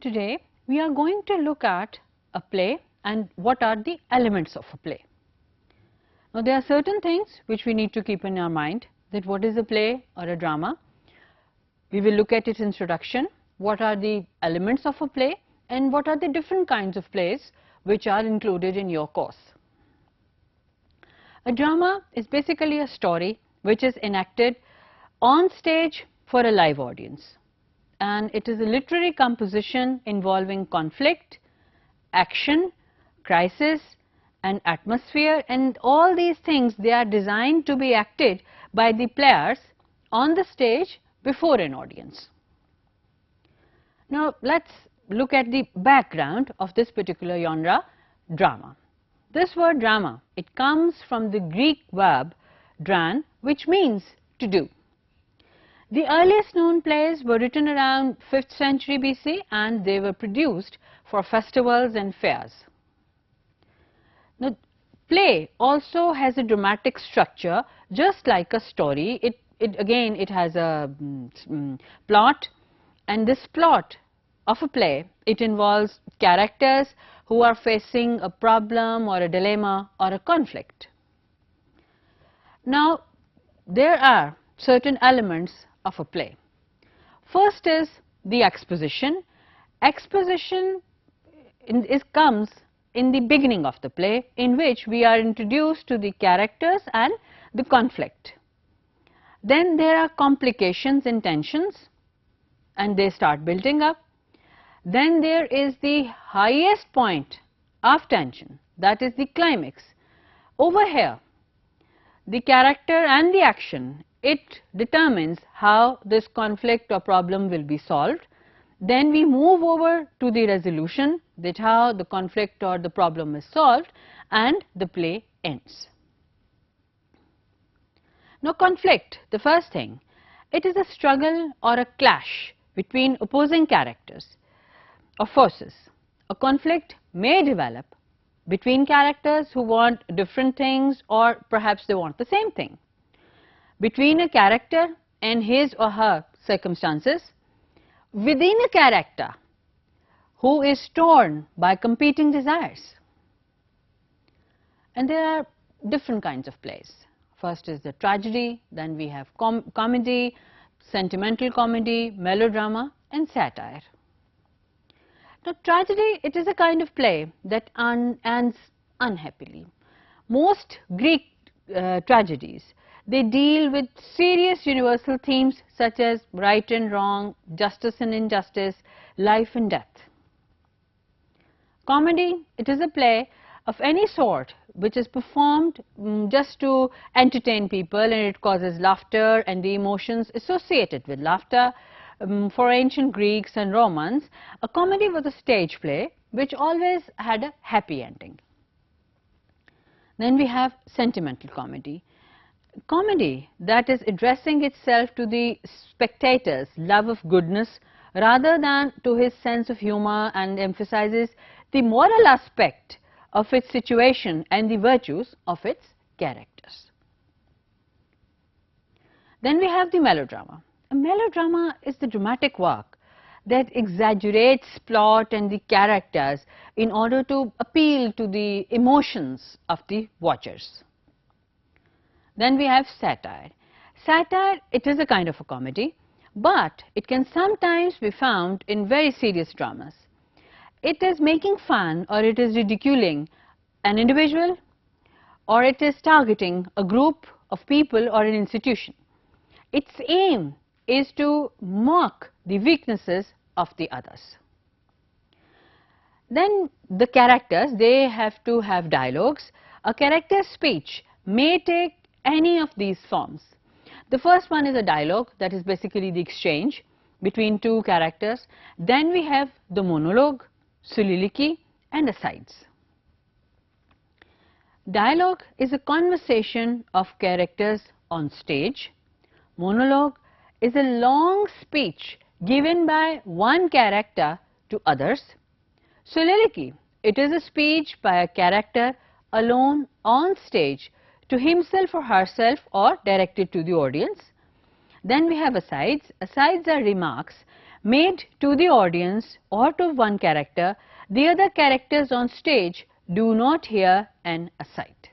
Today we are going to look at a play and what are the elements of a play. Now there are certain things which we need to keep in our mind, that what is a play or a drama. We will look at its introduction, what are the elements of a play and what are the different kinds of plays which are included in your course. A drama is basically a story which is enacted on stage for a live audience, and it is a literary composition involving conflict, action, crisis and atmosphere, and all these things, they are designed to be acted by the players on the stage before an audience. Now let us look at the background of this particular genre, drama. This word drama, it comes from the Greek verb dran, which means to do. The earliest known plays were written around 5th century BC and they were produced for festivals and fairs. Now, play also has a dramatic structure just like a story. It has a plot, and this plot of a play, it involves characters who are facing a problem or a dilemma or a conflict. Now there are certain elements of a play. First is the exposition. Exposition comes in the beginning of the play, in which we are introduced to the characters and the conflict. Then there are complications and tensions and they start building up. Then there is the highest point of tension, that is the climax. Over here, the character and the action, it determines how this conflict or problem will be solved. Then we move over to the resolution, that how the conflict or the problem is solved, and the play ends. Now conflict, the first thing, it is a struggle or a clash between opposing characters or forces. A conflict may develop between characters who want different things, or perhaps they want the same thing. Between a character and his or her circumstances, within a character who is torn by competing desires. And there are different kinds of plays. First is the tragedy, then we have comedy, sentimental comedy, melodrama and satire. Now tragedy, it is a kind of play that ends unhappily. Most Greek tragedies, they deal with serious universal themes such as right and wrong, justice and injustice, life and death. Comedy, it is a play of any sort which is performed just to entertain people, and it causes laughter and the emotions associated with laughter. For ancient Greeks and Romans, a comedy was a stage play which always had a happy ending. Then we have sentimental comedy. Comedy that is addressing itself to the spectator's love of goodness rather than to his sense of humor, and emphasizes the moral aspect of its situation and the virtues of its characters. Then we have the melodrama. A melodrama is the dramatic work that exaggerates plot and the characters in order to appeal to the emotions of the watchers. Then we have satire. Satire, it is a kind of a comedy, but it can sometimes be found in very serious dramas. It is making fun or it is ridiculing an individual, or it is targeting a group of people or an institution. Its aim is to mock the weaknesses of the others. Then the characters, they have to have dialogues. A character's speech may take any of these forms. The first one is a dialogue, that is basically the exchange between two characters. Then we have the monologue, soliloquy and asides. Dialogue is a conversation of characters on stage. Monologue is a long speech given by one character to others. Soliloquy, it is a speech by a character alone on stage to himself or herself or directed to the audience. Then we have asides. Asides are remarks made to the audience or to one character, the other characters on stage do not hear an aside.